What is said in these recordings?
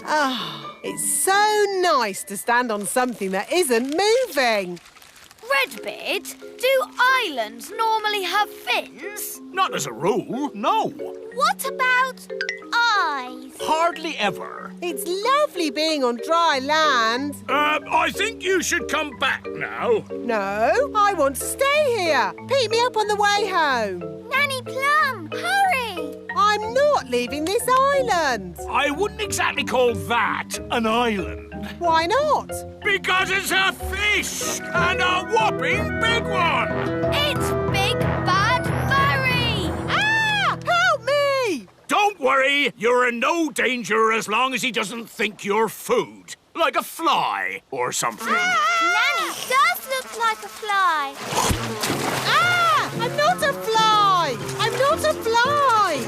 Ah, it's so nice to stand on something that isn't moving. Redbeard, do islands normally have fins? Not as a rule, no. What about eyes? Hardly ever. It's lovely being on dry land. I think you should come back now. No, I want to stay here. Pick me up on the way home. Nanny Plum, hurry! I'm not leaving this island. I wouldn't exactly call that an island. Why not? Because it's a fish, and a whopping big one. It's Big Bad Barry! Ah! Help me! Don't worry, you're in no danger as long as he doesn't think you're food. Like a fly or something. Nanny does look like a fly. Ah! I'm not a fly! I'm not a fly!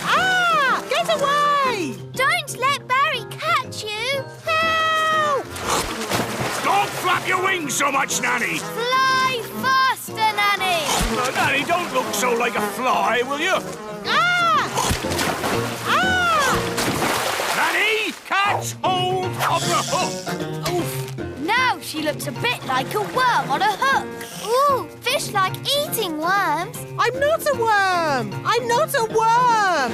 Ah! Get away! Don't let Barry catch you. Help! Don't flap your wings so much, Nanny. Fly faster, Nanny! Nanny, don't look so like a fly, will you? Ah! Ah! Nanny, catch hold of the hook. Oof! Now she looks a bit like a worm on a hook. Ooh, fish like eating worms. I'm not a worm! I'm not a worm!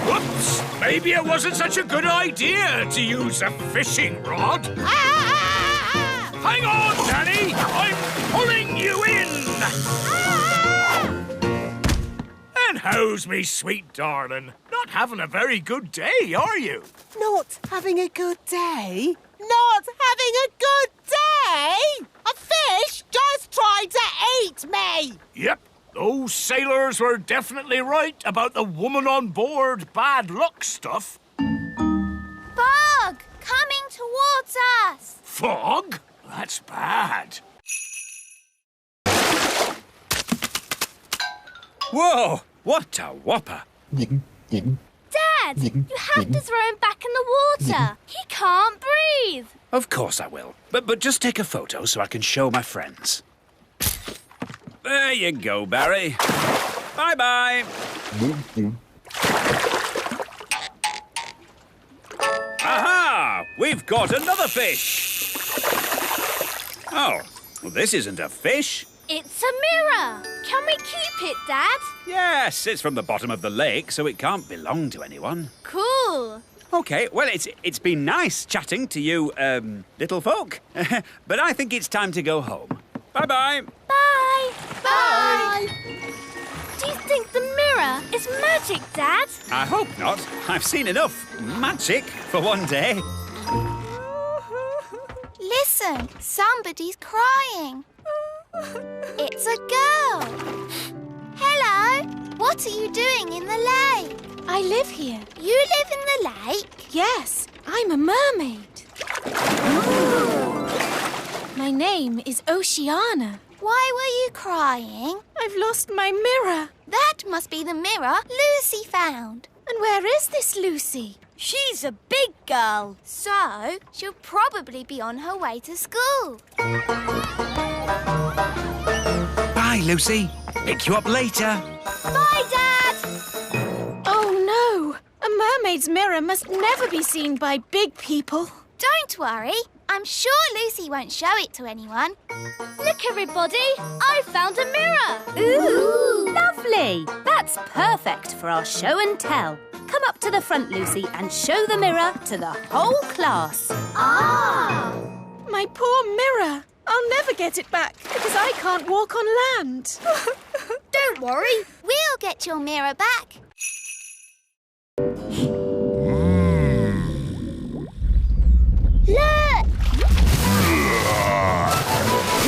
Whoops! Maybe it wasn't such a good idea to use a fishing rod. Ah! Hang on, Nanny! I'm pulling you in! And how's me sweet darling? Not having a very good day, are you? Not having a good day? Not having a good day? A fish just tried to eat me! Yep, those sailors were definitely right about the woman on board bad luck stuff. Bug coming towards us. Fog? That's bad. Whoa! What a whopper! Dad, you have to throw him back in the water. He can't breathe. Of course I will. But just take a photo so I can show my friends. There you go, Barry. Bye-bye. Aha! We've caught another fish. Oh, well, this isn't a fish. It's a mirror. Can we keep it, Dad? Yes, it's from the bottom of the lake, so it can't belong to anyone. Cool. OK, well, it's been nice chatting to you, little folk. But I think it's time to go home. Bye-bye. Bye. Bye. Do you think the mirror is magic, Dad? I hope not. I've seen enough magic for one day. Listen, somebody's crying. It's a girl. Hello. What are you doing in the lake? I live here. You live in the lake? Yes, I'm a mermaid. My name is Oceana. Why were you crying? I've lost my mirror. That must be the mirror Lucy found. And where is this Lucy? She's a big girl. So, she'll probably be on her way to school. Bye, Lucy. Pick you up later. Bye, Dad! Oh, no. A mermaid's mirror must never be seen by big people. Don't worry. I'm sure Lucy won't show it to anyone. Look, everybody. I found a mirror. Ooh, lovely. That's perfect for our show and tell. Come up to the front, Lucy, and show the mirror to the whole class. Ah! My poor mirror. I'll never get it back because I can't walk on land. Don't worry. We'll get your mirror back. Look!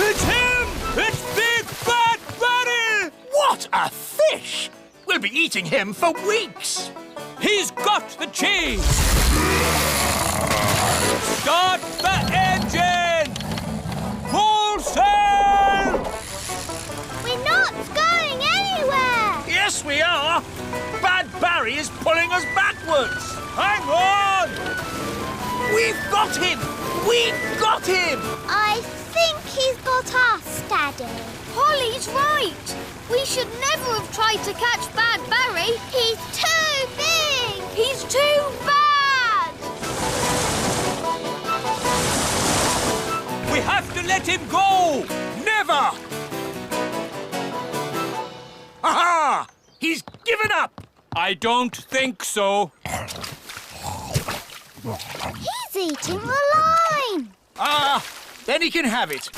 It's him! It's Big Bad Barry! What a fish! We'll be eating him for weeks. He's got the cheese! Start the engine! Full sail! We're not going anywhere! Yes, we are! Bad Barry is pulling us backwards! Hang on! We've got him! We've got him! I think he's got us, Daddy. Polly's right. We should never have tried to catch Bad Barry. He's too big! He's too bad. let him go! Never! Aha! He's given up! I don't think so. He's eating the line. Ah, then he can have it.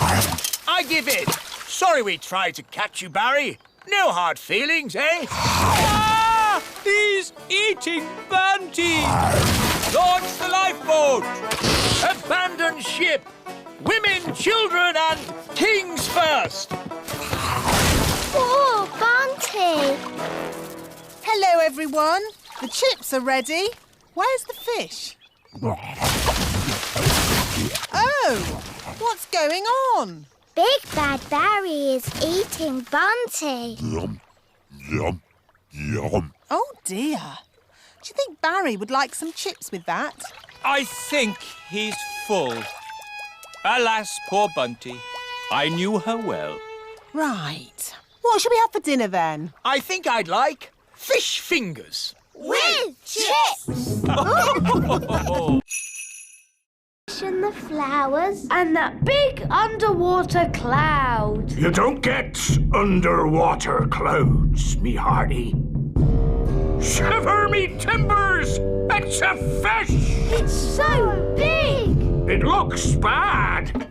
I give in. Sorry we tried to catch you, Barry. No hard feelings, eh? Ah! He's eating Bunty! Launch the lifeboat! Abandon ship! Women, children and kings first! Poor Bunty. Hello, everyone. The chips are ready. Where's the fish? Oh, what's going on? Big Bad Barry is eating Bunty. Yum, yum, yum. Oh, dear. Do you think Barry would like some chips with that? I think he's full. Alas, poor Bunty. I knew her well. Right. What shall we have for dinner, then? I think I'd like fish fingers. With chips. And the flowers. And that big underwater cloud. You don't get underwater clouds, me hearty. Shiver me timbers! It's a fish! It's so big. It looks bad.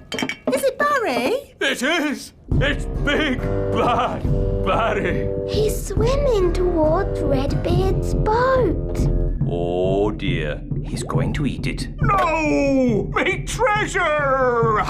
Is it Barry? It is! It's Big Bad Barry! He's swimming towards Redbeard's boat. Oh dear, he's going to eat it. No! Me treasure!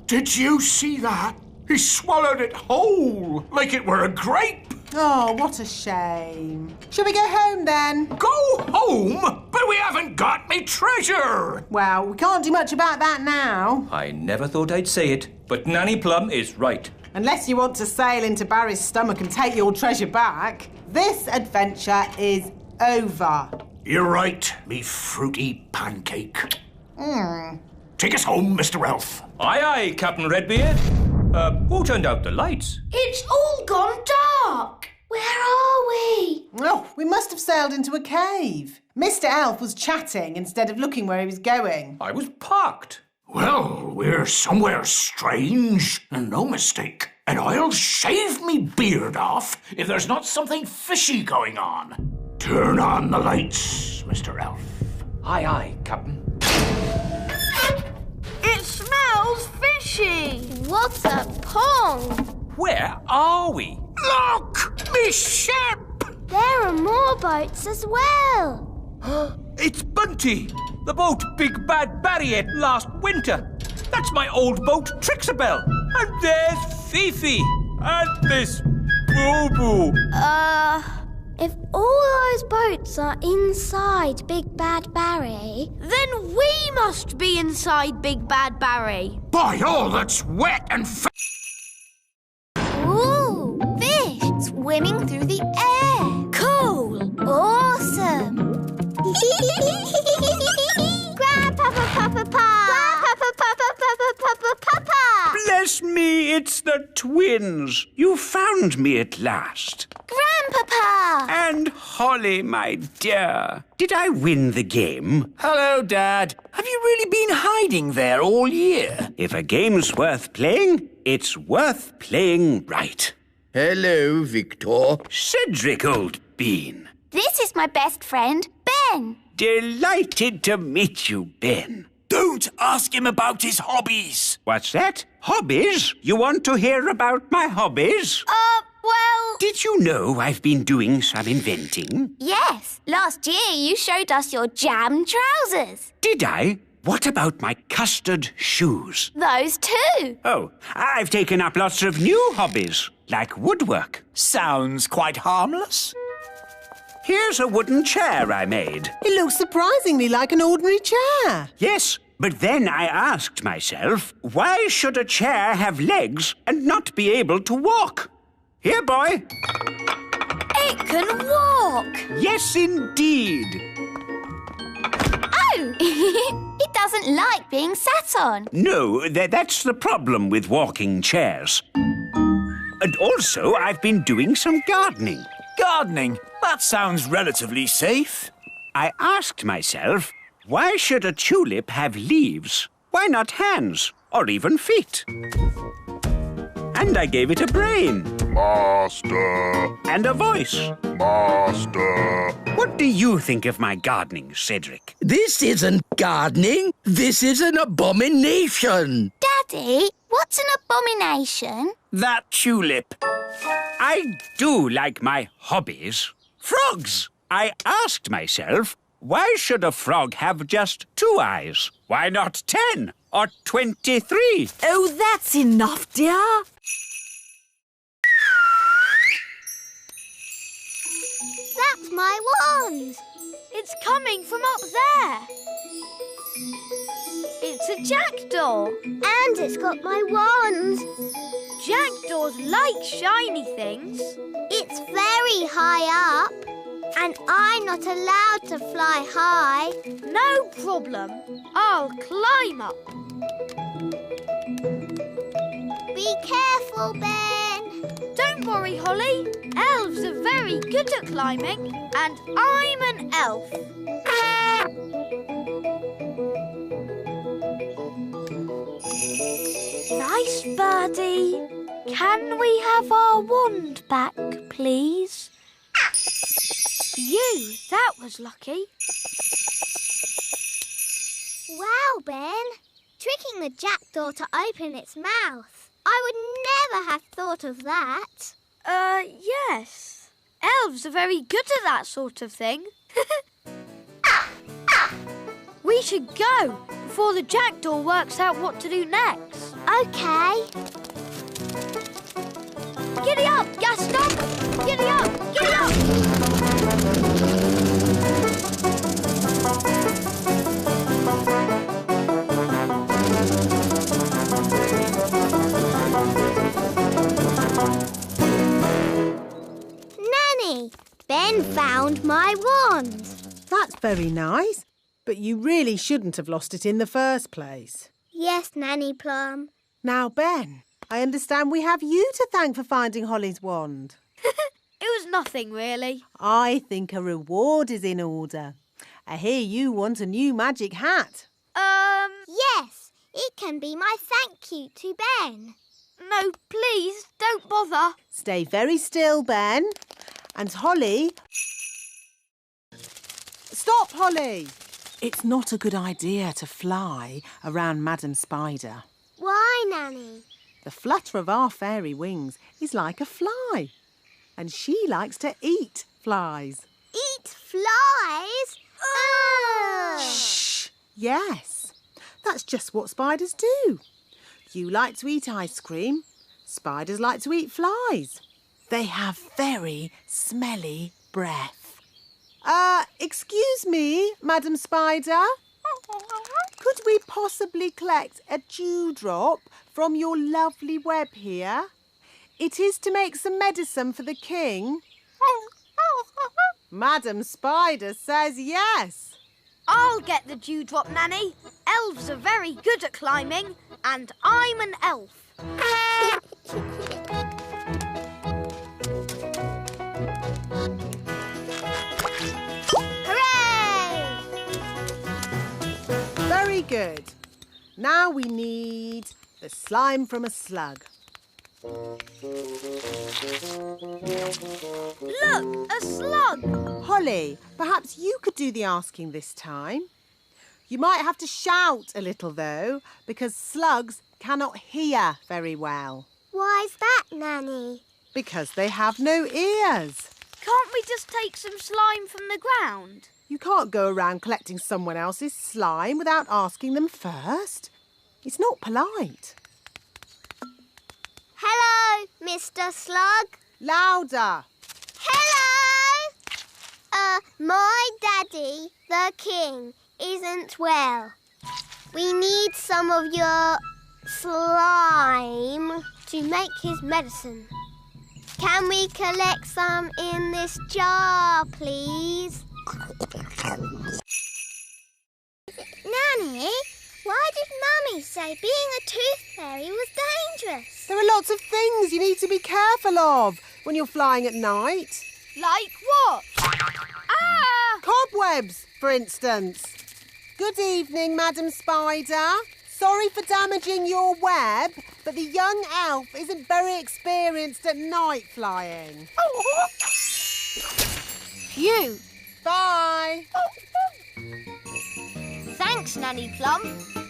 Did you see that? He swallowed it whole, like it were a grape. Oh, what a shame. Shall we go home, then? Go home? But we haven't got me treasure! Well, we can't do much about that now. I never thought I'd say it, but Nanny Plum is right. Unless you want to sail into Barry's stomach and take your treasure back, this adventure is over. You're right, me fruity pancake. Take us home, Mr. Elf. Aye, aye, Captain Redbeard. Who turned out the lights? It's all gone dark. Where are we? Oh, we must have sailed into a cave. Mr. Elf was chatting instead of looking where he was going. I was parked. Well, we're somewhere strange, and no mistake. And I'll shave me beard off if there's not something fishy going on. Turn on the lights, Mr. Elf. Aye, aye, Captain. It smells fishy. What a pong! Where are we? Look! Me ship! There are more boats as well. It's Bunty, the boat Big Bad Barry had last winter. That's my old boat, Trixabel. And there's Fifi. And this Boo-Boo. If all those boats are inside Big Bad Barry... Then we must be inside Big Bad Barry. By all that's wet and Ooh, fish swimming through the air. Cool. Awesome. Grandpapa, Papa, Pa. Grandpapa, Papa, Papa. Bless me, it's the twins. You found me at last. Grandpapa. And Holly, my dear. Did I win the game? Hello, Dad. Have you really been hiding there all year? If a game's worth playing, it's worth playing right. Hello, Victor. Cedric, old bean. This is my best friend, Ben. Delighted to meet you, Ben. Don't ask him about his hobbies. What's that? Hobbies? You want to hear about my hobbies? Well... Did you know I've been doing some inventing? Yes. Last year you showed us your jam trousers. Did I? What about my custard shoes? Those too. Oh, I've taken up lots of new hobbies, like woodwork. Sounds quite harmless. Here's a wooden chair I made. It looks surprisingly like an ordinary chair. Yes, but then I asked myself, why should a chair have legs and not be able to walk? Here, boy. It can walk. Yes, indeed. Oh! It doesn't like being sat on. No, that's the problem with walking chairs. And also, I've been doing some gardening. Gardening? That sounds relatively safe. I asked myself, why should a tulip have leaves? Why not hands or even feet? And I gave it a brain. Master. And a voice. Master. What do you think of my gardening, Cedric? This isn't gardening. This is an abomination. Daddy, what's an abomination? That tulip. I do like my hobbies. Frogs! I asked myself, why should a frog have just 2 eyes? Why not 10 or 23? Oh, that's enough, dear. That's my wand. It's coming from up there. It's a jackdaw. And it's got my wand. Jackdaws like shiny things. It's very high up. And I'm not allowed to fly high. No problem. I'll climb up. Be careful, Ben. Don't worry, Holly. Elves are very good at climbing, and I'm an elf. Nice birdie. Can we have our wand back, please? That was lucky. Wow, Ben. Tricking the jackdaw to open its mouth. I would never have thought of that. Yes. Elves are very good at that sort of thing. We should go before the jackdaw works out what to do next. OK. Giddy up, Gaston! Giddy up! Giddy up! Nanny, Ben found my wand. That's very nice, but you really shouldn't have lost it in the first place. Yes, Nanny Plum. Now, Ben, I understand we have you to thank for finding Holly's wand. It was nothing, really. I think a reward is in order. I hear you want a new magic hat. Yes, it can be my thank you to Ben. No, please, don't bother. Stay very still, Ben. And Holly... Stop, Holly! It's not a good idea to fly around Madam Spider. Why, Nanny? The flutter of our fairy wings is like a fly. And she likes to eat flies. Eat flies? Ugh! Shh! Yes, that's just what spiders do. You like to eat ice cream. Spiders like to eat flies. They have very smelly breath. Excuse me, Madam Spider. Could we possibly collect a dewdrop from your lovely web here? It is to make some medicine for the king. Madam Spider says yes. I'll get the dewdrop, Nanny. Elves are very good at climbing, and I'm an elf. Hooray! Very good. Now we need the slime from a slug. Look, a slug. Holly, perhaps you could do the asking this time. You might have to shout a little, though, because slugs cannot hear very well. Why's that, Nanny? Because they have no ears. Can't we just take some slime from the ground? You can't go around collecting someone else's slime without asking them first. It's not polite. Hello, Mr. Slug. Louder. Hello! My daddy, the king, isn't well. We need some of your slime to make his medicine. Can we collect some in this jar, please? Nanny, why did Mummy say being a tooth fairy was dangerous? There are lots of things you need to be careful of when you're flying at night. Like what? Ah! Cobwebs, for instance. Good evening, Madam Spider. sorry for damaging your web, but the young elf isn't very experienced at night flying. Phew. Bye. Thanks, Nanny Plum.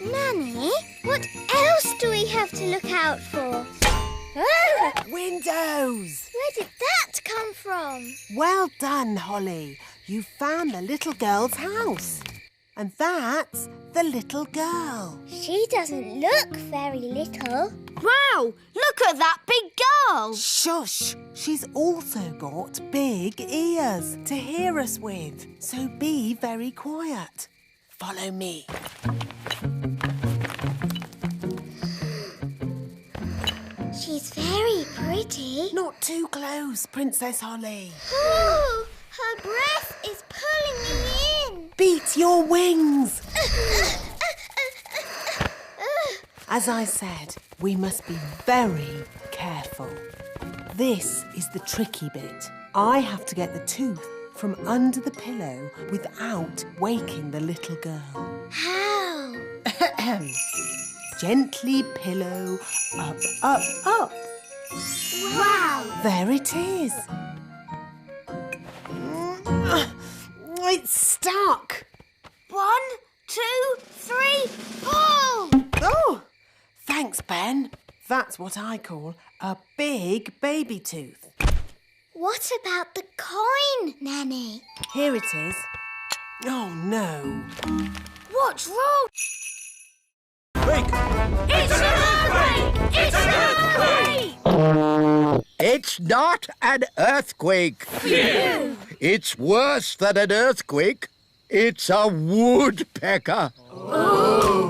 Nanny, what else do we have to look out for? Ah, Windows. where did that come from? Well done, Holly. You found the little girl's house. And that's the little girl. She doesn't look very little. Wow, look at that big girl. Shush! She's also got big ears to hear us with. So be very quiet. Follow me. She's very pretty. Not too close, Princess Holly. Oh, her breath is pulling me in. Beat your wings. As I said, we must be very careful. This is the tricky bit. I have to get the tooth from under the pillow without waking the little girl. How? Gently pillow up, up, up. Wow. There it is. It's stuck. 1, 2, 3, pull! Oh, thanks, Ben. That's what I call a big baby tooth. What about the coin, Nanny? Here it is. Oh, no. What's wrong? Wake! It's an earthquake! It's an earthquake! It's not an earthquake. Phew! It's worse than an earthquake. It's a woodpecker. Oh!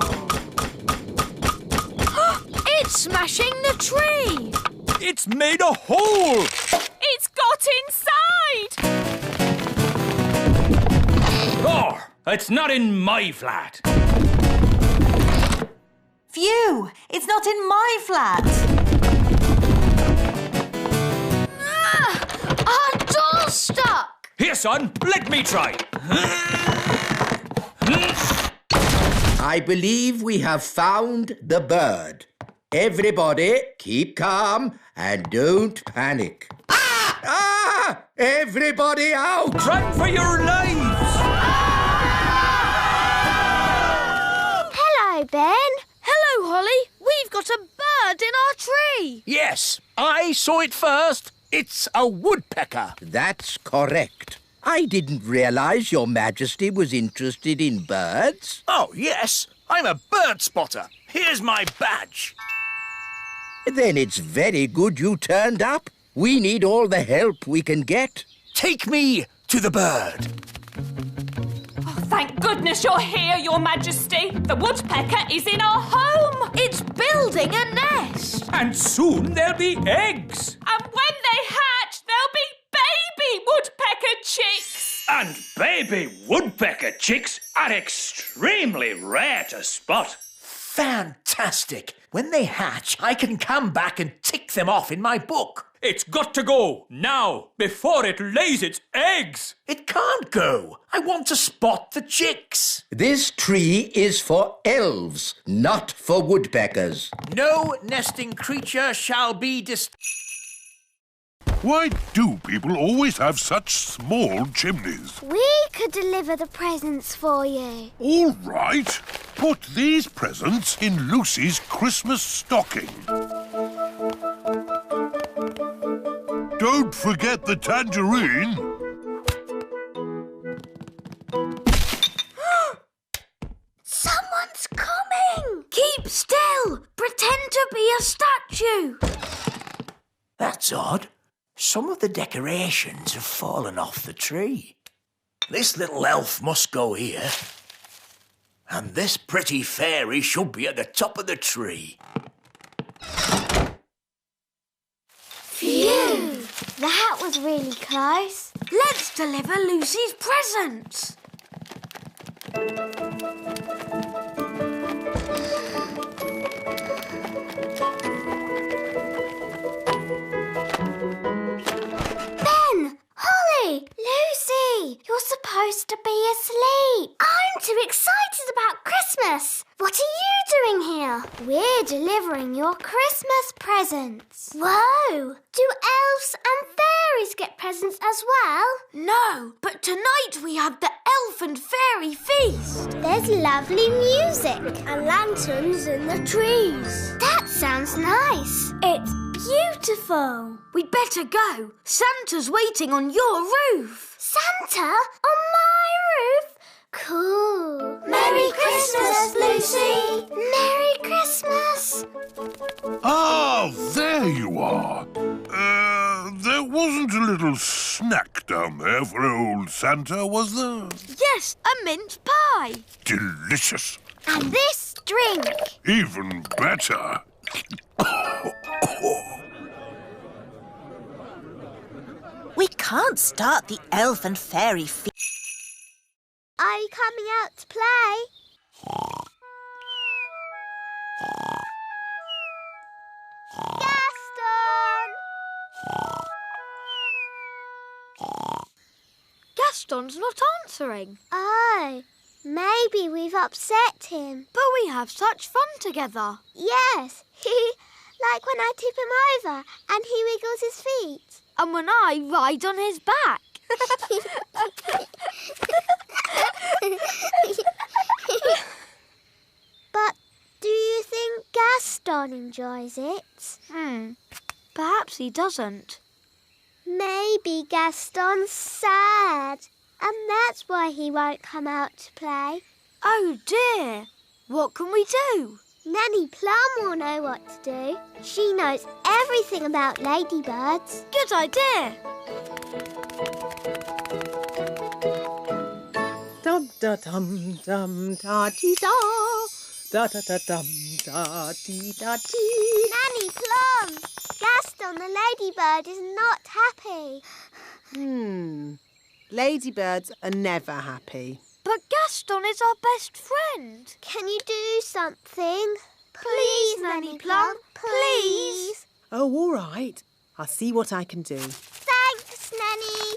It's smashing the tree! It's made a hole! It's got inside! Oh, it's not in my flat. Phew! It's not in my flat. Our door's stuck! Here, son, let me try. I believe we have found the bird. Everybody, keep calm and don't panic. Ah! Everybody out! Run for your lives! Hello, Ben. Hello, Holly. We've got a bird in our tree. Yes, I saw it first. It's a woodpecker. That's correct. I didn't realise Your Majesty was interested in birds. Oh, yes, I'm a bird spotter. Here's my badge. Then it's very good you turned up. We need all the help we can get. Take me to the bird. Oh, thank goodness you're here, Your Majesty. The woodpecker is in our home. It's building a nest. And soon there'll be eggs. And when they hatch, there'll be baby woodpecker chicks. And baby woodpecker chicks are extremely rare to spot. Fantastic. When they hatch, I can come back and tick them off in my book. It's got to go now, before it lays its eggs. It can't go. I want to spot the chicks. This tree is for elves, not for woodpeckers. No nesting creature shall be Why do people always have such small chimneys? We could deliver the presents for you. All right. Put these presents in Lucy's Christmas stocking. Don't forget the tangerine. Someone's coming. Keep still. Pretend to be a statue. That's odd. Some of the decorations have fallen off the tree. This little elf must go here. And this pretty fairy should be at the top of the tree. Phew! That was really close. Let's deliver Lucy's presents. Ben! Holly! Lucy! Holly, you're supposed to be asleep. I'm too excited about Christmas. What are you doing here? We're delivering your Christmas presents. Whoa! Do elves and fairies get presents as well? No, but tonight we have the elf and fairy feast. There's lovely music and lanterns in the trees. That sounds nice. It's beautiful. We'd better go. Santa's waiting on your roof. Santa? On my roof? Cool. Merry Christmas, Lucy. Merry Christmas. Ah, there you are. There wasn't a little snack down there for old Santa, was there? Yes, a mince pie. Delicious. And this drink. Even better. We can't start the elf and fairy feast. Are you coming out to play? Gaston! Gaston's not answering. Oh, maybe we've upset him. But we have such fun together. Yes, like when I tip him over and he wiggles his feet. And when I ride on his back. But do you think Gaston enjoys it? Perhaps he doesn't. Maybe Gaston's sad, and that's why he won't come out to play. Oh dear, what can we do? Nanny Plum will know what to do. She knows everything about ladybirds. Good idea. Dum da dum dum da dee da. Da da da dum da dee da dee. Nanny Plum! Gaston the ladybird is not happy. Ladybirds are never happy. But Gaston is our best friend. Can you do something? Please, Nanny Plum, please. Oh, all right. I'll see what I can do. Thanks, Nanny.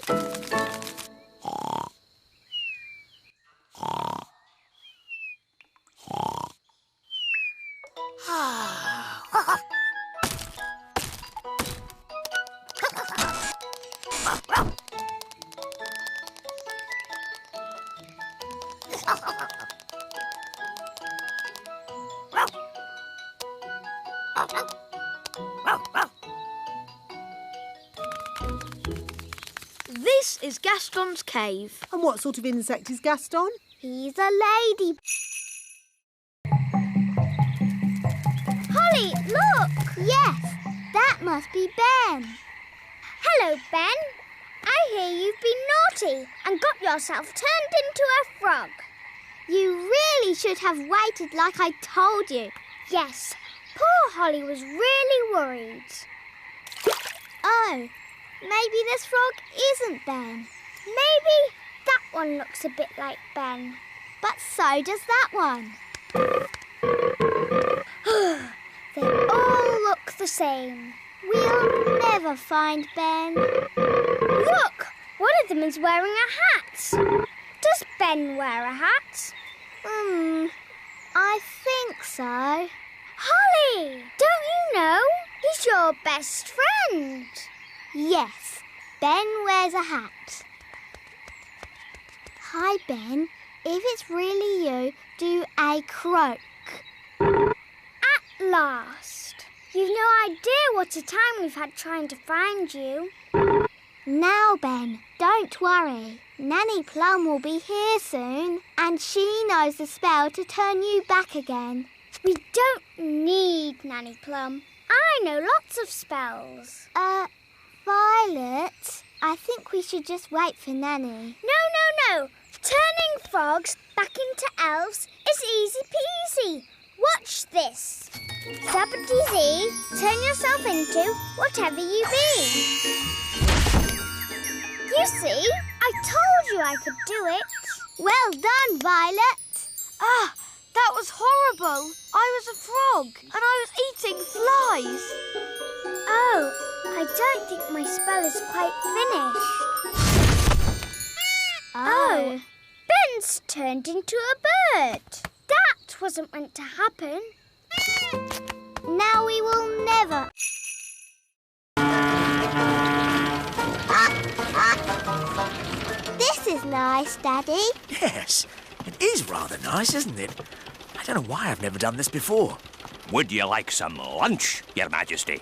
This is Gaston's cave. And what sort of insect is Gaston? He's a lady. Holly, look! Yes, that must be Ben. Hello, Ben. I hear you've been naughty and got yourself turned into a frog. You really should have waited like I told you. Yes, poor Holly was really worried. Oh, maybe this frog isn't Ben. Maybe that one looks a bit like Ben. But so does that one. They all look the same. We'll never find Ben. Look! One of them is wearing a hat. Does Ben wear a hat? I think so. Holly! Don't you know? He's your best friend. Yes, Ben wears a hat. Hi, Ben. If it's really you, do a croak. At last. You've no idea what a time we've had trying to find you. Now, Ben, don't worry. Nanny Plum will be here soon, and she knows the spell to turn you back again. We don't need Nanny Plum. I know lots of spells. Violet, I think we should just wait for Nanny. No. Turning frogs back into elves is easy peasy. Watch this. Zappity-zee, turn yourself into whatever you be. You see, I told you I could do it. Well done, Violet. Ah, that was horrible. I was a frog and I was eating flies. Oh, I don't think my spell is quite finished. No! Ben's turned into a bird. That wasn't meant to happen. Now we will never... This is nice, Daddy. Yes, it is rather nice, isn't it? I don't know why I've never done this before. Would you like some lunch, Your Majesty?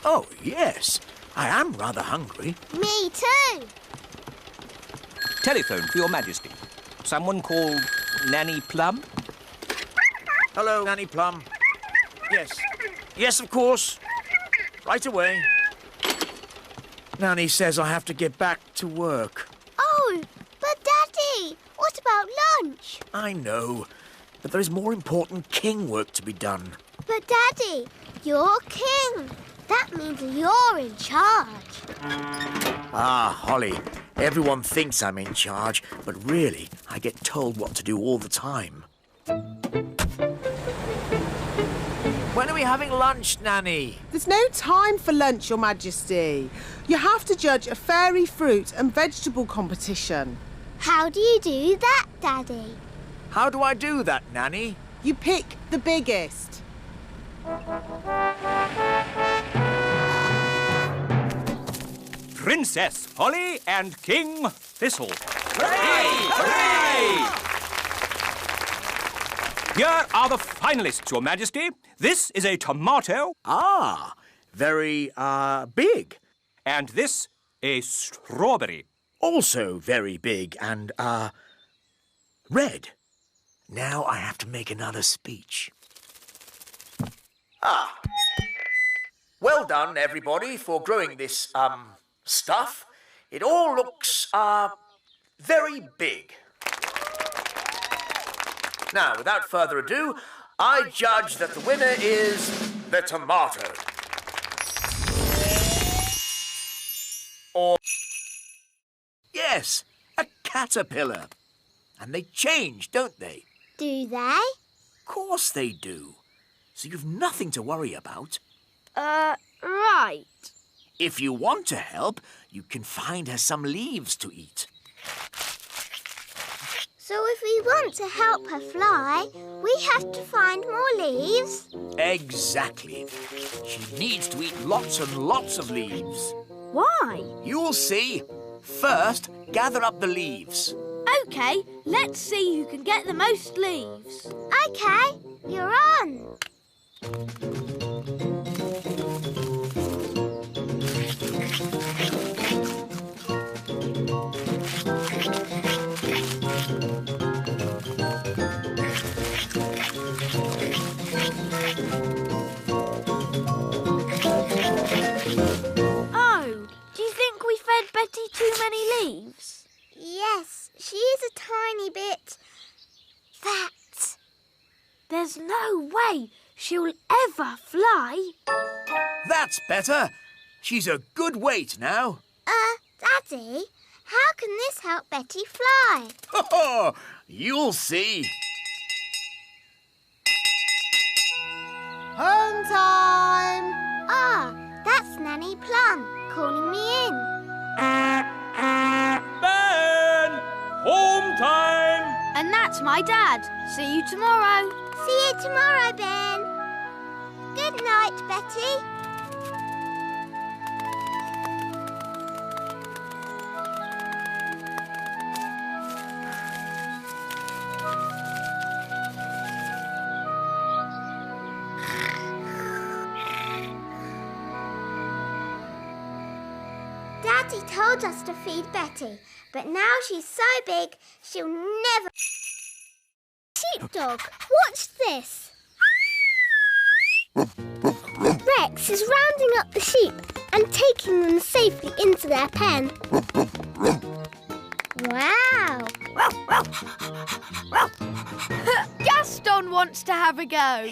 Oh, yes. I am rather hungry. Me too. Telephone for Your Majesty. Someone called Nanny Plum? Hello, Nanny Plum. Yes. Yes, of course. Right away. Nanny says I have to get back to work. Oh, but Daddy, what about lunch? I know, but there is more important king work to be done. But Daddy, you're king. That means you're in charge. Ah, Holly, everyone thinks I'm in charge, but really, I get told what to do all the time. When are we having lunch, Nanny? There's no time for lunch, Your Majesty. You have to judge a fairy fruit and vegetable competition. How do you do that, Daddy? How do I do that, Nanny? You pick the biggest. Princess Holly and King Thistle. Hooray! Hooray! Here are the finalists, Your Majesty. This is a tomato. Ah, very, big. And this, a strawberry. Also very big and, red. Now I have to make another speech. Ah. Well done, everybody, for growing this, stuff. It all looks, very big. Now, without further ado, I judge that the winner is the tomato. Or... yes, a caterpillar. And they change, don't they? Do they? Of course they do. So you've nothing to worry about. Right. If you want to help, you can find her some leaves to eat. So if we want to help her fly, we have to find more leaves? Exactly. She needs to eat lots and lots of leaves. Why? You'll see. First, gather up the leaves. OK, let's see who can get the most leaves. OK, you're on. Oh, do you think we fed Betty too many leaves? Yes, she is a tiny bit fat. There's no way she'll ever fly. That's better. She's a good weight now. Daddy, how can this help Betty fly? Oh, you'll see. Home time! Ah, that's Nanny Plum calling me in. Ben! Home time! And that's my dad. See you tomorrow. See you tomorrow, Ben. Good night, Betty. Daddy told us to feed Betty, but now she's so big, she'll never... Sheepdog, watch this. Rex is rounding up the sheep and taking them safely into their pen. Wow! Gaston wants to have a go.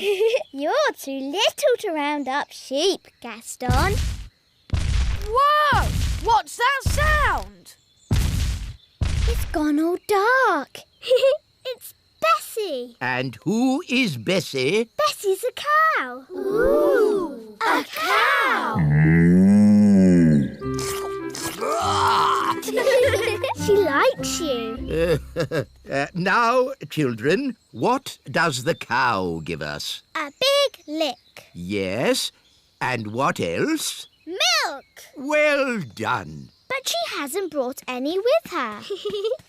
You're too little to round up sheep, Gaston. Whoa! What's that sound? It's gone all dark. It's Bessie. And who is Bessie? Bessie's a cow. Ooh, a cow. She likes you. Now, children, what does the cow give us? A big lick. Yes, and what else? Milk. Well done. But she hasn't brought any with her.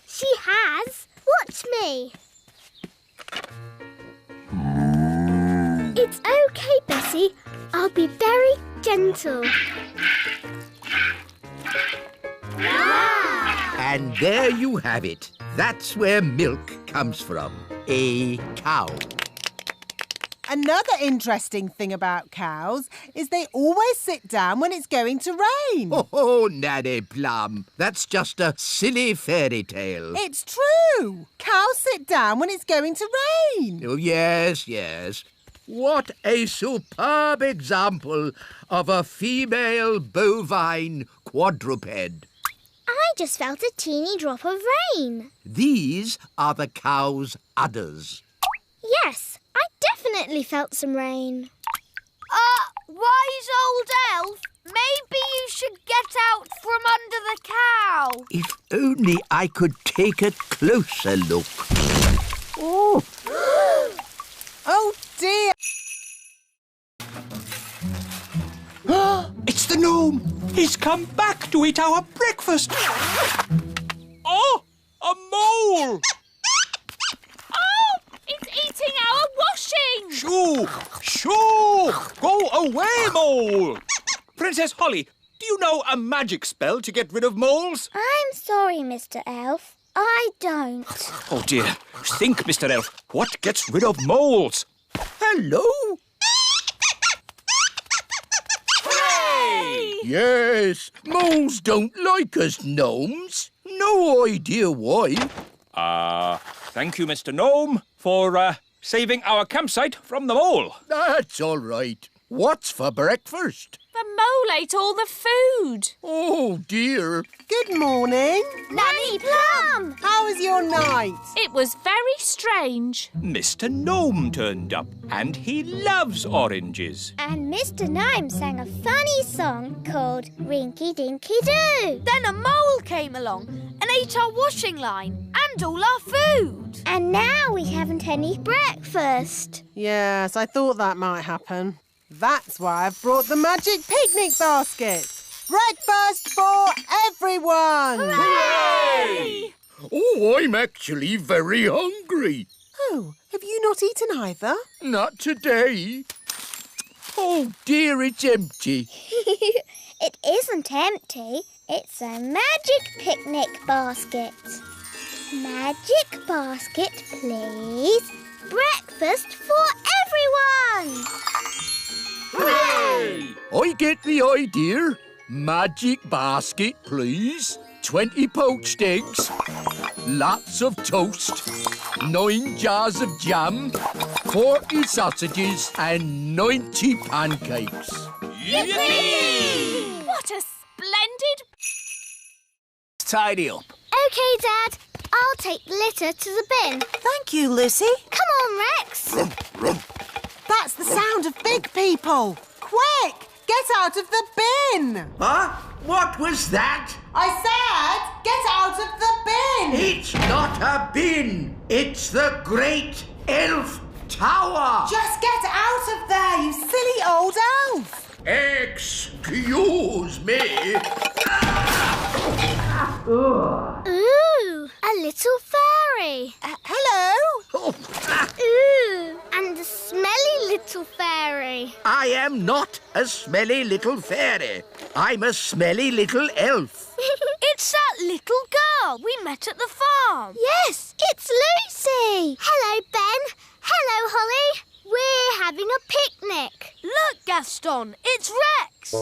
She has. Watch me. It's okay, Bessie. I'll be very gentle. Wow! And there you have it. That's where milk comes from. A cow. Another interesting thing about cows is they always sit down when it's going to rain. Oh, Nanny Plum, that's just a silly fairy tale. It's true. Cows sit down when it's going to rain. Oh, yes, yes. What a superb example of a female bovine quadruped. I just felt a teeny drop of rain. These are the cow's udders. Yes, I definitely felt some rain. Wise old elf, maybe you should get out from under the cow. If only I could take a closer look. Oh! Oh, dear. It's the gnome. He's come back to eat our breakfast. Oh, a mole. Oh, it's eating our washing. Shoo! Shoo! Go away, mole. Princess Holly, do you know a magic spell to get rid of moles? I'm sorry, Mr. Elf. I don't. Oh, dear. Think, Mr. Elf. What gets rid of moles? Hello? Hooray! Yes, moles don't like us gnomes. No idea why. Thank you, Mr. Gnome, for saving our campsite from the mole. That's all right. What's for breakfast? The mole ate all the food. Oh, dear. Good morning. Nanny Plum! How was your night? It was very strange. Mr. Gnome turned up, and he loves oranges. And Mr. Gnome sang a funny song called Rinky Dinky Doo. Then a mole came along and ate our washing line and all our food. And now we haven't any breakfast. Yes, I thought that might happen. That's why I've brought the magic picnic basket. Breakfast for everyone! Hooray! Oh, I'm actually very hungry. Oh, have you not eaten either? Not today. Oh, dear, it's empty. It isn't empty. It's a magic picnic basket. Magic basket, please. Breakfast for everyone! Hooray! I get the idea. Magic basket, please. 20 poached eggs, lots of toast, 9 jars of jam, 40 sausages and 90 pancakes. Yippee! What a splendid... Tidy up. OK, Dad. I'll take the litter to the bin. Thank you, Lucy. Come on, Rex. That's the sound of big people. Quick! Get out of the bin! Huh? What was that? I said, get out of the bin! It's not a bin. It's the Great Elf Tower. Just get out of there, you silly old elf! Excuse me. Ooh, a little fairy. Hello? Ooh, and a smelly little fairy. I am not a smelly little fairy. I'm a smelly little elf. It's that little girl we met at the farm. Yes, it's Lucy. Hello, Ben. Hello, Holly. We're having a picnic. Look, Gaston, it's Rex.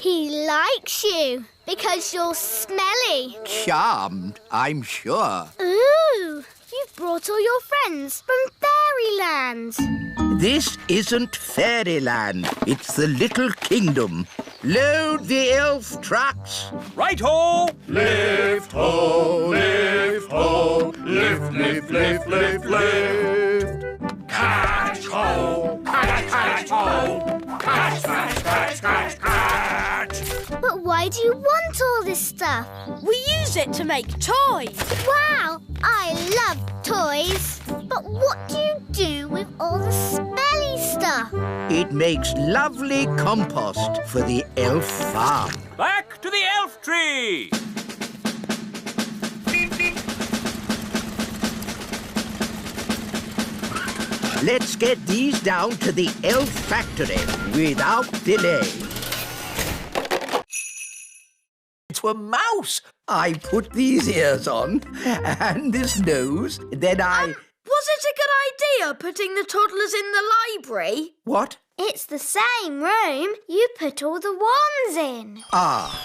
He likes you because you're smelly. Charmed, I'm sure. Ooh, you've brought all your friends from fairyland. This isn't fairyland. It's the Little Kingdom. Load the elf trucks. Right-ho! Lift ho, lift ho, lift, lift, lift, lift, lift. Catch ho, catch ho, catch, catch, catch, catch, catch. Why do you want all this stuff? We use it to make toys. Wow, I love toys. But what do you do with all the smelly stuff? It makes lovely compost for the elf farm. Back to the elf tree! Let's get these down to the elf factory without delay. To a mouse. I put these ears on and this nose, then I... Was it a good idea putting the toddlers in the library? What? It's the same room. You put all the wands in. Ah.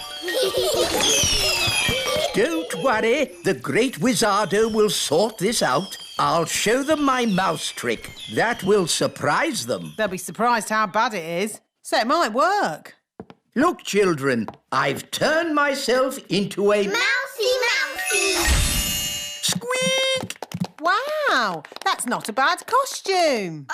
Don't worry, the great Wizardo will sort this out. I'll show them my mouse trick. That will surprise them. They'll be surprised how bad it is, so it might work. Look, children, I've turned myself into a... Mousy! Squeak! Wow, that's not a bad costume.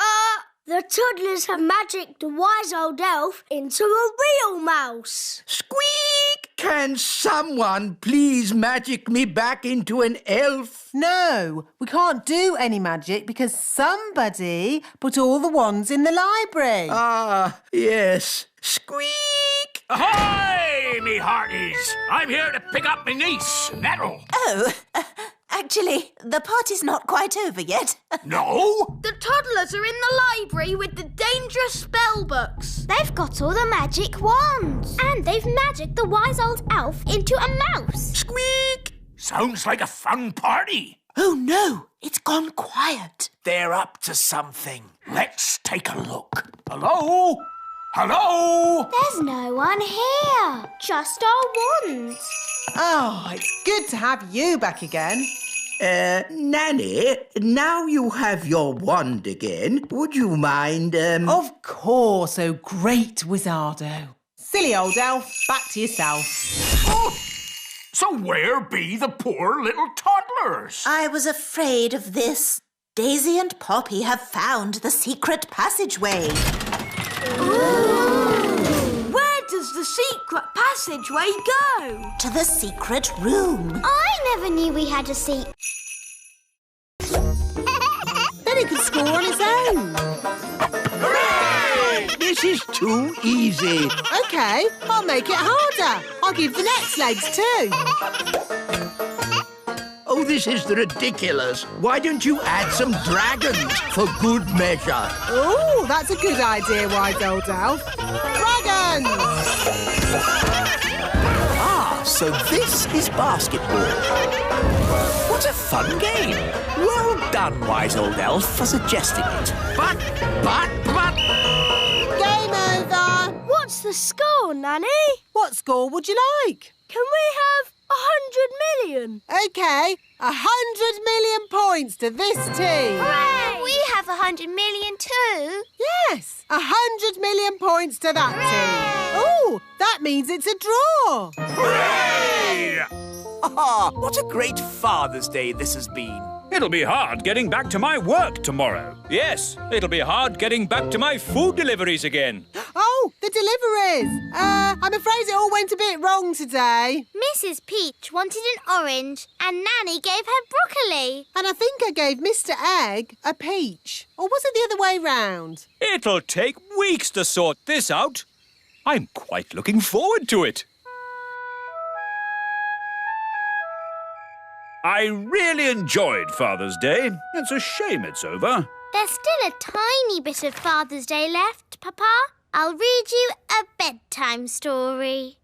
The toddlers have magicked the wise old elf into a real mouse. Squeak! Can someone please magic me back into an elf? No, we can't do any magic because somebody put all the wands in the library. Ah, yes. Squeak! Ahoy, me hearties! I'm here to pick up me niece, Nettle. Oh, actually, the party's not quite over yet. No? The toddlers are in the library with the dangerous spell books. They've got all the magic wands. And they've magicked the wise old elf into a mouse. Squeak! Sounds like a fun party. Oh, no, it's gone quiet. They're up to something. Let's take a look. Hello? Hello? There's no one here. Just our wands. Oh, it's good to have you back again. Nanny, now you have your wand again. Would you mind, Of course, oh great Wizardo. Silly old elf, back to yourself. Oh, so where be the poor little toddlers? I was afraid of this. Daisy and Poppy have found the secret passageway. Where does the secret passageway go? To the secret room. I never knew we had a seat. Then he can score on his own. Hooray! This is too easy. OK, I'll make it harder. I'll give the next legs too. Oh, this is ridiculous. Why don't you add some dragons for good measure? Oh, that's a good idea, wise old elf. Dragons! Ah, so this is basketball. What a fun game. Well done, wise old elf, for suggesting it. But... Game over. What's the score, Nanny? What score would you like? Can we have 100 million? OK, 100 million points to this team. Hooray! We have 100 million too. Yes, 100 million points to that team. Oh, that means it's a draw. Hooray! Ah, what a great Father's Day this has been. It'll be hard getting back to my work tomorrow. Yes, it'll be hard getting back to my food deliveries again. Oh, the deliveries. I'm afraid it all went a bit wrong today. Mrs. Peach wanted an orange and Nanny gave her broccoli. And I think I gave Mr. Egg a peach. Or was it the other way round? It'll take weeks to sort this out. I'm quite looking forward to it. I really enjoyed Father's Day. It's a shame it's over. There's still a tiny bit of Father's Day left, Papa. I'll read you a bedtime story.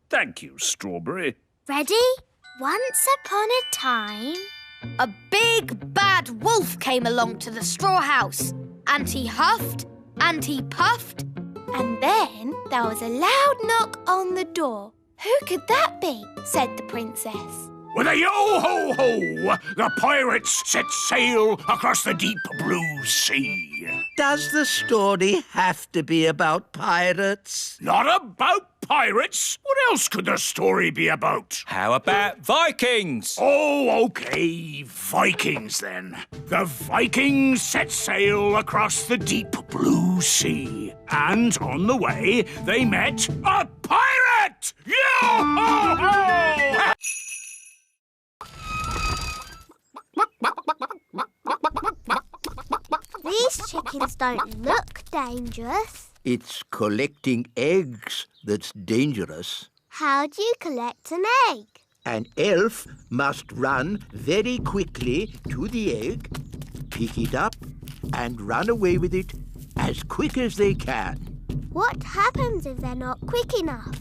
Thank you, Strawberry. Ready? Once upon a time... A big bad wolf came along to the straw house, and he huffed and he puffed. And then there was a loud knock on the door. Who could that be? Said the princess. With a yo-ho-ho, the pirates set sail across the deep blue sea. Does the story have to be about pirates? Not about pirates. What else could the story be about? How about Vikings? Oh, OK, Vikings then. The Vikings set sail across the deep blue sea. And on the way, they met a pirate! it! Yo-ho-ho! These chickens don't look dangerous. It's collecting eggs that's dangerous. How do you collect an egg? An elf must run very quickly to the egg, pick it up, and run away with it as quick as they can. What happens if they're not quick enough?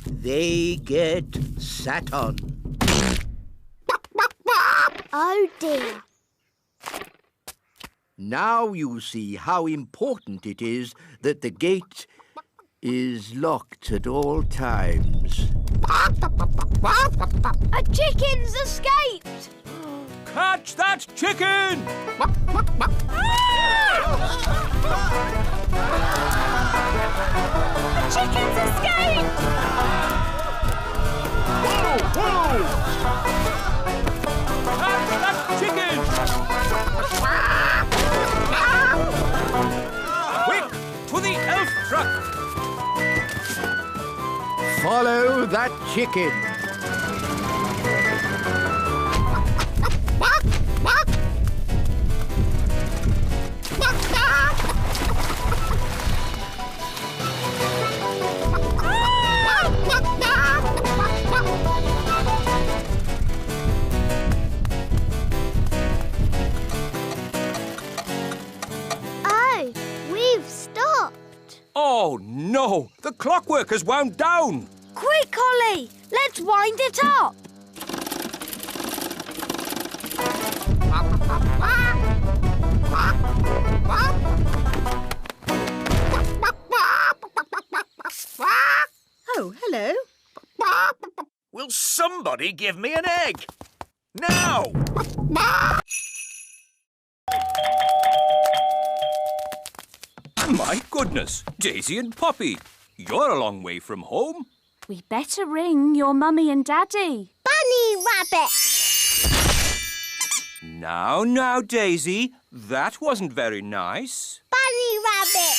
They get sat on. Oh dear. Now you see how important it is that the gate is locked at all times. A chicken's escaped! Catch that chicken! The chicken's escaped! Whoa, whoa! Catch that chicken! Quick, to the elf truck! Follow that chicken. Oh, we've stopped. Oh, no! The clockwork has wound down! Quick, Ollie! Let's wind it up! Oh, hello. Will somebody give me an egg? Now! My goodness, Daisy and Poppy, you're a long way from home. We better ring your mummy and daddy. Bunny rabbit. Now, Daisy, that wasn't very nice. Bunny rabbit.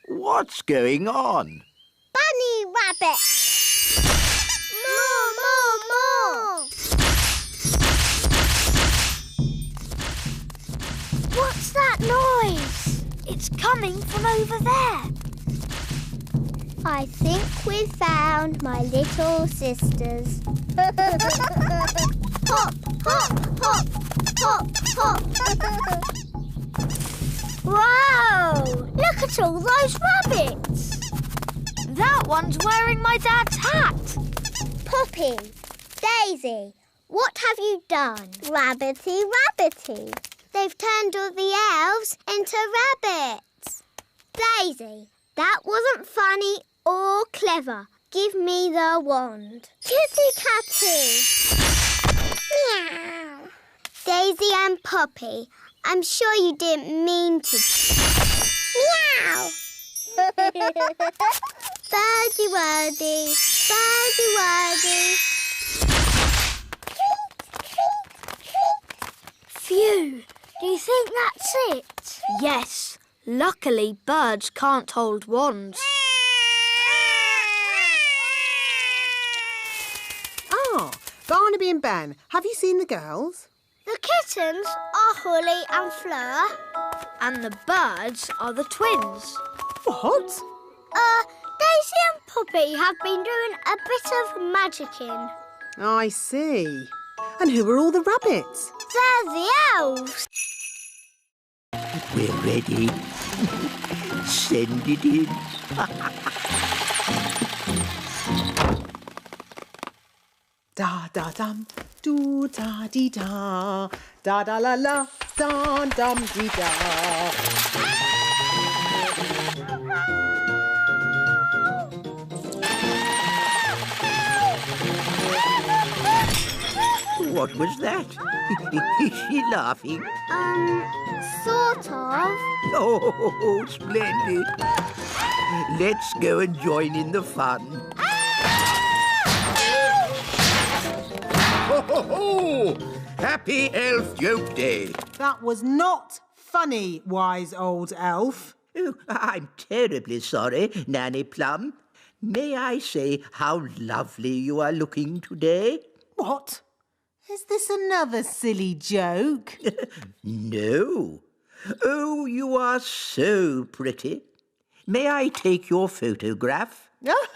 What's going on? Bunny rabbit. More, more, more. What's that noise? It's coming from over there. I think we've found my little sisters. Hop, hop, hop, hop, hop. Wow! Look at all those rabbits. That one's wearing my dad's hat. Poppy, Daisy, what have you done? Rabbity, rabbity. They've turned all the elves into rabbits. Daisy, that wasn't funny or clever. Give me the wand. Kitty catty. Meow. Daisy and Poppy, I'm sure you didn't mean to. Meow. Birdie wordy, birdie wordy. Phew! Do you think that's it? Yes. Luckily, birds can't hold wands. Ah, Barnaby and Ben, have you seen the girls? The kittens are Holly and Fleur. And the birds are the twins. What? Daisy and Poppy have been doing a bit of magicking. I see. And who are all the rabbits? They're the elves. We're ready. Send it in. Da da dum, do da dee da, da da la la, da dum dee da. What was that? Is she laughing? Sort of. Oh, splendid. Let's go and join in the fun. Ho, ho, ho! Happy Elf Joke Day. That was not funny, wise old elf. Oh, I'm terribly sorry, Nanny Plum. May I say how lovely you are looking today? What? Is this another silly joke? No. Oh, you are so pretty. May I take your photograph? Oh,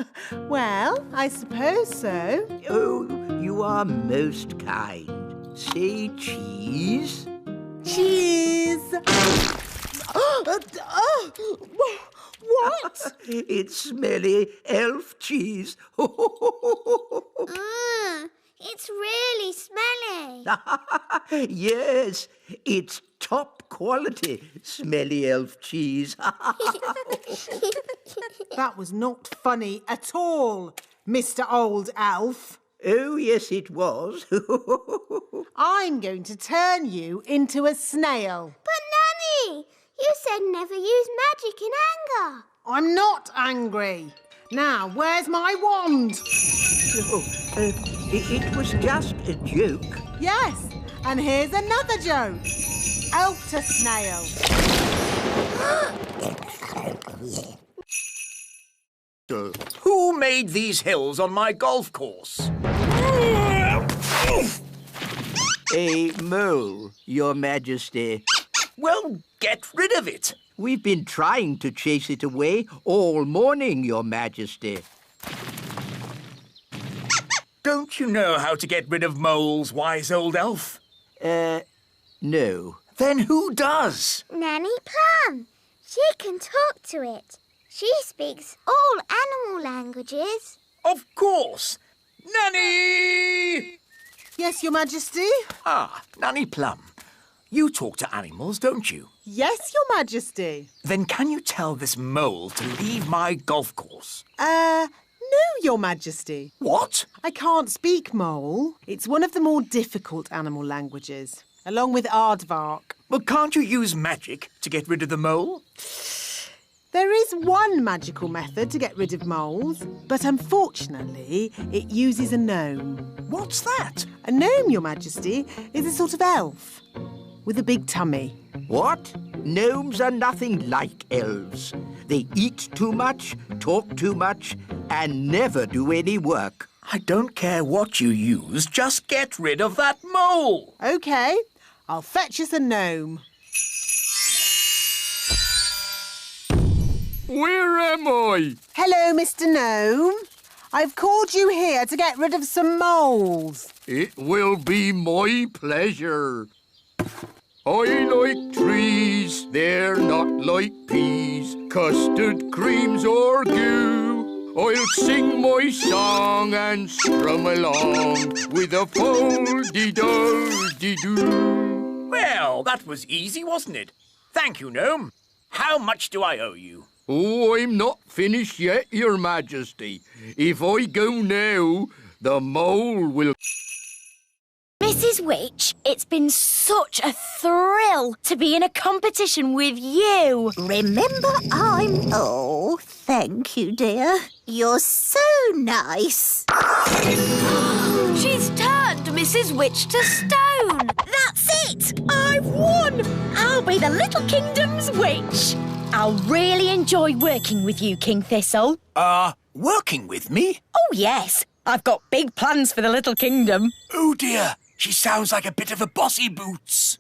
well, I suppose so. Oh, you are most kind. Say cheese. Cheese! What? It's smelly elf cheese. It's really smelly. Yes, it's top quality smelly elf cheese. That was not funny at all, Mr. Old Elf. Oh, yes, it was. I'm going to turn you into a snail. But, Nanny, you said never use magic in anger. I'm not angry. Now, where's my wand? It was just a joke. Yes, and here's another joke. Elf to snail. Who made these hills on my golf course? A mole, Your Majesty. Well, get rid of it. We've been trying to chase it away all morning, Your Majesty. Don't you know how to get rid of moles, wise old elf? No. Then who does? Nanny Plum. She can talk to it. She speaks all animal languages. Of course. Nanny! Yes, Your Majesty? Ah, Nanny Plum. You talk to animals, don't you? Yes, Your Majesty. Then can you tell this mole to leave my golf course? No, Your Majesty. What? I can't speak mole. It's one of the more difficult animal languages, along with aardvark. Well, can't you use magic to get rid of the mole? There is one magical method to get rid of moles, but unfortunately it uses a gnome. What's that? A gnome, Your Majesty, is a sort of elf with a big tummy. What? Gnomes are nothing like elves. They eat too much, talk too much, and never do any work. I don't care what you use, just get rid of that mole. OK, I'll fetch us a gnome. Where am I? Hello, Mr. Gnome. I've called you here to get rid of some moles. It will be my pleasure. I like trees, they're not like peas, custard creams or goo. I'll sing my song and strum along with a fol-de-dol-de-doo. Well, that was easy, wasn't it? Thank you, Gnome. How much do I owe you? Oh, I'm not finished yet, Your Majesty. If I go now, the mole will... Mrs. Witch, it's been such a thrill to be in a competition with you. Remember, Oh, thank you, dear. You're so nice. She's turned Mrs. Witch to stone. That's it! I've won! I'll be the Little Kingdom's witch. I'll really enjoy working with you, King Thistle. Working with me? Oh, yes. I've got big plans for the Little Kingdom. Oh, dear. She sounds like a bit of a bossy boots.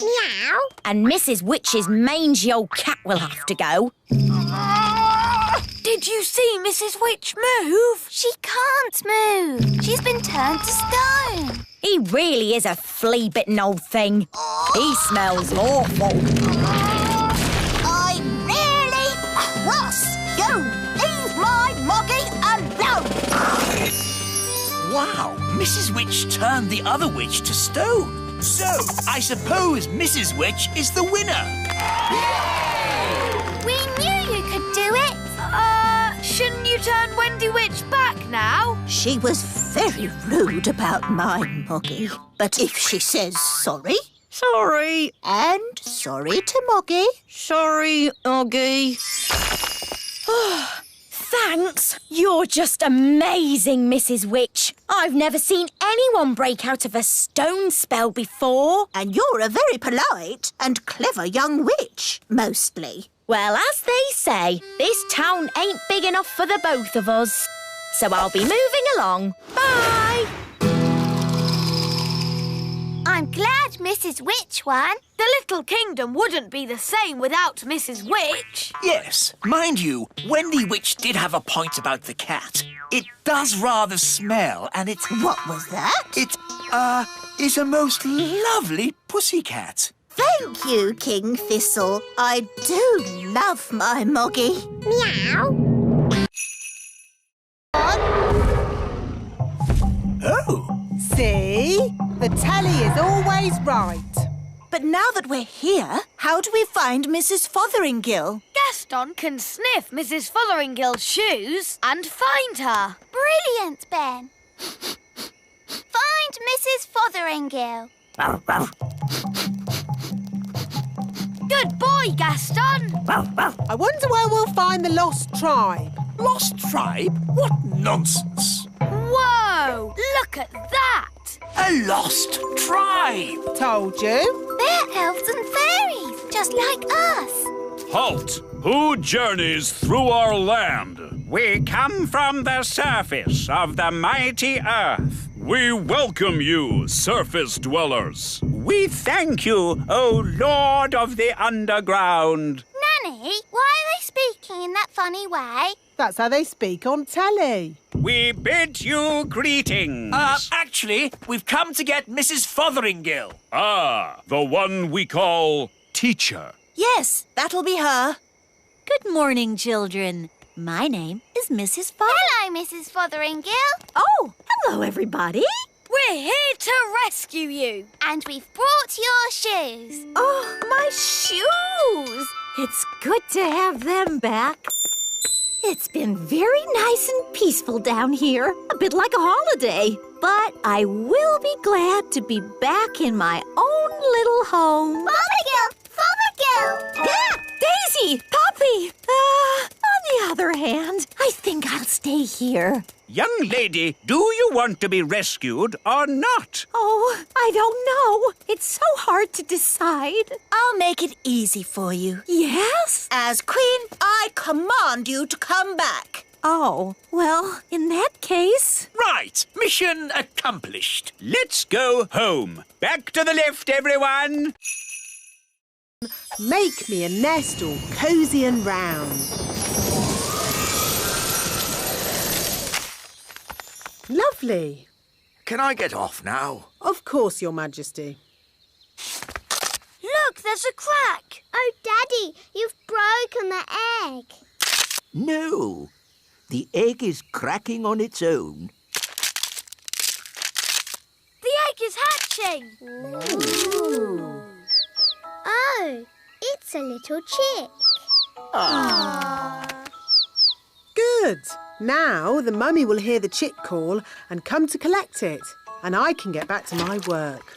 Meow. And Mrs. Witch's mangy old cat will have to go. Did you see Mrs. Witch move? She can't move. She's been turned to stone. He really is a flea-bitten old thing. He smells awful. I'm really cross. You leave my moggy alone. Wow, Mrs. Witch turned the other witch to stone. So, I suppose Mrs. Witch is the winner. We knew you could do it. Shouldn't you turn Wendy Witch back now? She was very rude about my moggy. But if she says sorry... Sorry. And sorry to Moggy. Sorry, Oggy. Thanks. You're just amazing, Mrs. Witch. I've never seen anyone break out of a stone spell before. And you're a very polite and clever young witch, mostly. Well, as they say, this town ain't big enough for the both of us. So I'll be moving along. Bye! I'm glad Mrs. Witch won. The Little Kingdom wouldn't be the same without Mrs. Witch. Yes, mind you, Wendy Witch did have a point about the cat. It does rather smell, and it's... What was that? It, is a most lovely pussycat. Thank you, King Thistle. I do love my Moggy. Meow. Oh! See? The telly is always right. But now that we're here, how do we find Mrs. Fotheringill? Gaston can sniff Mrs. Fotheringill's shoes and find her. Brilliant, Ben. Find Mrs. Fotheringill. Good boy, Gaston. I wonder where we'll find the lost tribe. Lost tribe? What nonsense! Whoa! Look at that! A lost tribe! Told you. They're elves and fairies, just like us. Halt! Who journeys through our land? We come from the surface of the mighty earth. We welcome you, surface dwellers. We thank you, O Lord of the underground. Nanny, why are they speaking in that funny way? That's how they speak on telly. We bid you greetings. Actually, we've come to get Mrs. Fotheringill. Ah, the one we call teacher. Yes, that'll be her. Good morning, children. My name is Mrs. Hello, Mrs. Fotheringill. Oh, hello, everybody. We're here to rescue you. And we've brought your shoes. Oh, my shoes. It's good to have them back. It's been very nice and peaceful down here, a bit like a holiday. But I will be glad to be back in my own little home. Fotheringill! Fotheringill! Yeah, Daisy! Poppy! On the other hand, I think I'll stay here. Young lady, do you want to be rescued or not? Oh, I don't know. It's so hard to decide. I'll make it easy for you. Yes? As Queen, I command you to come back. Oh, well, in that case... Right, mission accomplished. Let's go home. Back to the left, everyone. Make me a nest all cosy and round. Lovely. Can I get off now? Of course, Your Majesty. Look, there's a crack. Oh, Daddy, you've broken the egg. No, the egg is cracking on its own. The egg is hatching. Ooh. Oh, it's a little chick. Aww. Good. Now the mummy will hear the chick call and come to collect it, and I can get back to my work.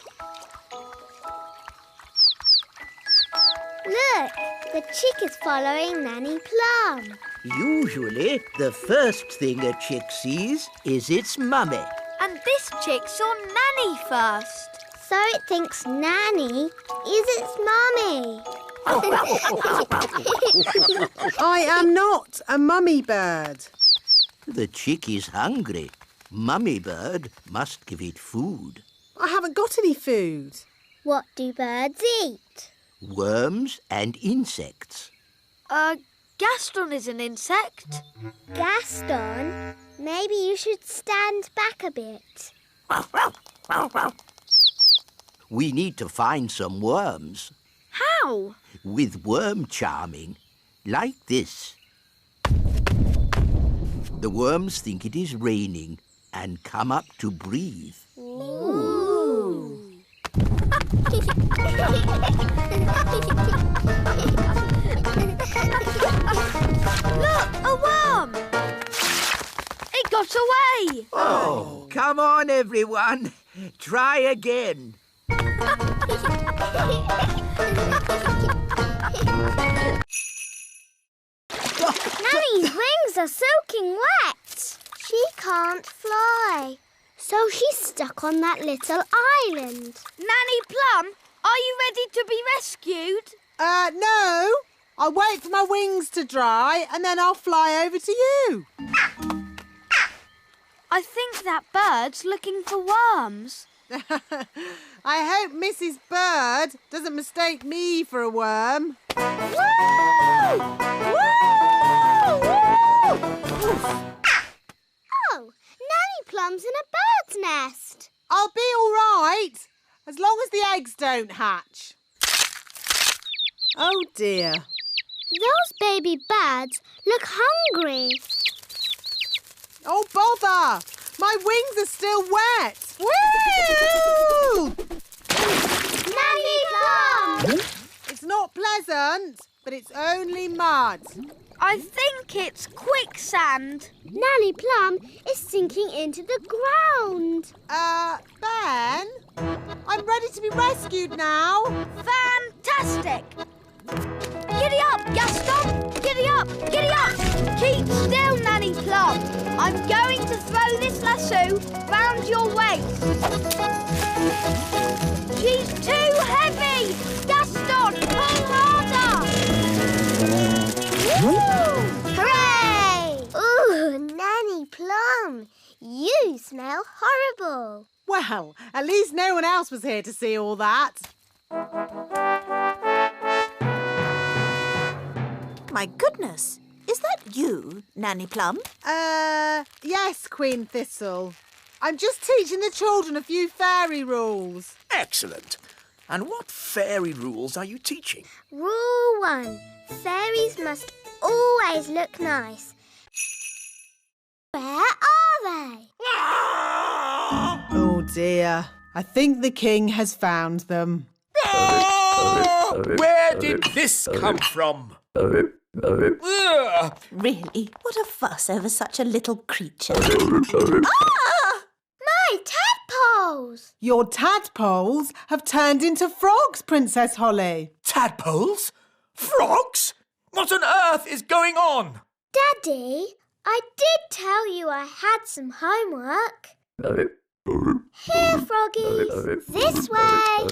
Look, the chick is following Nanny Plum. Usually, the first thing a chick sees is its mummy. And this chick saw Nanny first. So it thinks Nanny is its mummy. I am not a mummy bird. The chick is hungry. Mummy bird must give it food. I haven't got any food. What do birds eat? Worms and insects. Gaston is an insect. Gaston, maybe you should stand back a bit. We need to find some worms. How? With worm charming, like this. The worms think it is raining and come up to breathe. Ooh. Look, a worm! It got away! Oh, come on, everyone. Try again. Nanny's wings are soaking wet. She can't fly, so she's stuck on that little island. Nanny Plum, are you ready to be rescued? No. I'll wait for my wings to dry and then I'll fly over to you. I think that bird's looking for worms. I hope Mrs. Bird doesn't mistake me for a worm. Woo! Woo! Woo! Oh, Nanny Plum's in a bird's nest. I'll be all right, as long as the eggs don't hatch. Oh dear. Those baby birds look hungry. Oh bother! My wings are still wet. Woo! Nanny Plum! It's not pleasant, but it's only mud. I think it's quicksand. Nanny Plum is sinking into the ground. Ben? I'm ready to be rescued now. Fantastic! Giddy up, Gaston! Giddy up! Giddy up! Keep still, Nanny Plum. I'm going to throw this lasso round your waist. She's too heavy! Gaston, pull harder! Woo! Hooray! Ooh, Nanny Plum, you smell horrible. Well, at least no one else was here to see all that. My goodness, is that you, Nanny Plum? Yes, Queen Thistle. I'm just teaching the children a few fairy rules. Excellent. And what fairy rules are you teaching? Rule 1. Fairies must always look nice. Where are they? Oh dear. I think the king has found them. Oh! Where did this come from? Really? What a fuss over such a little creature. My tadpoles! Your tadpoles have turned into frogs, Princess Holly. Tadpoles? Frogs? What on earth is going on? Daddy, I did tell you I had some homework. Here, froggies. This way.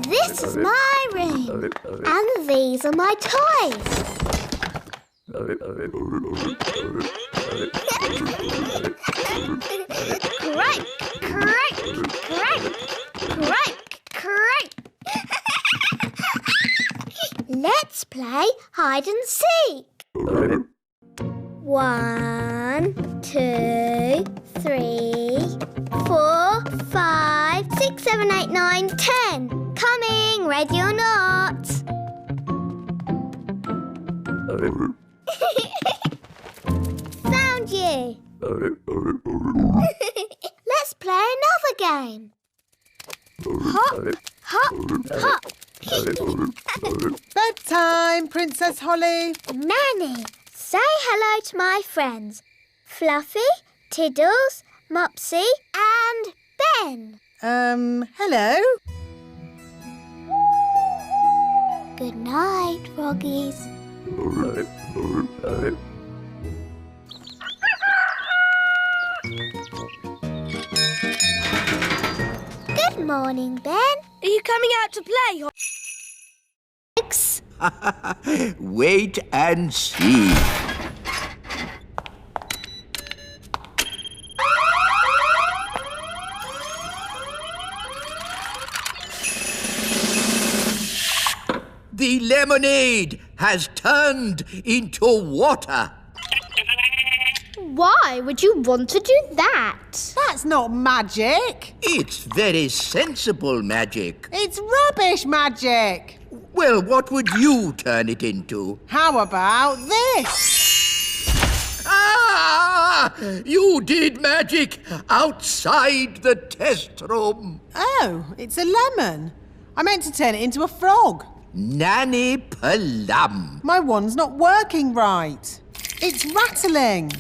This is my room. And these are my toys. Crank, crank, crank, crank, crank. Let's play hide and seek. 1, 2, 3, 4, 5, 6, 7, 8, 9, 10. Coming, ready or not. Found you. Let's play another game. Hop, hop, hop. Bedtime, Princess Holly. Nanny, say hello to my friends. Fluffy, Tiddles, Mopsy and Ben. Hello? Good night, froggies. Good morning, Ben. Are you coming out to play? Wait and see. The lemonade has turned into water. Why would you want to do that? That's not magic. It's very sensible magic. It's rubbish magic. Well, what would you turn it into? How about this? Ah! You did magic outside the test room. Oh, it's a lemon. I meant to turn it into a frog. Nanny Plum. My wand's not working right. It's rattling.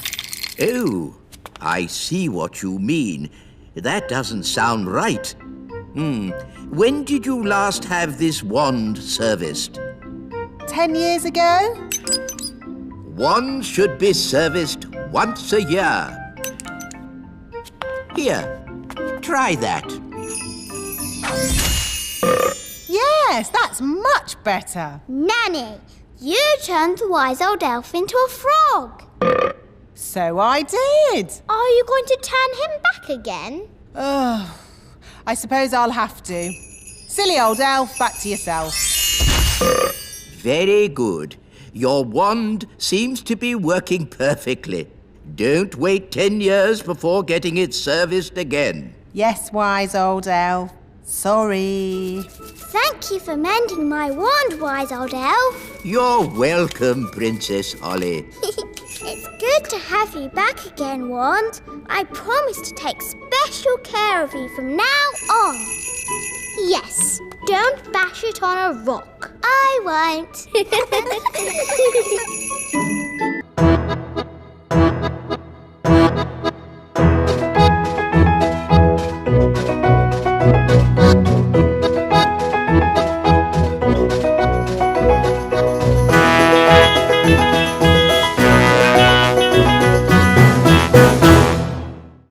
Oh, I see what you mean. That doesn't sound right. When did you last have this wand serviced? 10 years ago. Wands should be serviced once a year. Here, try that. Yes, that's much better. Nanny, you turned the wise old elf into a frog. So I did. Are you going to turn him back again? Oh, I suppose I'll have to. Silly old elf, back to yourself. Very good. Your wand seems to be working perfectly. Don't wait 10 years before getting it serviced again. Yes, wise old elf. Sorry. Thank you for mending my wand, wise old elf. You're welcome, Princess Holly. It's good to have you back again, Wand. I promise to take special care of you from now on. Yes, don't bash it on a rock. I won't.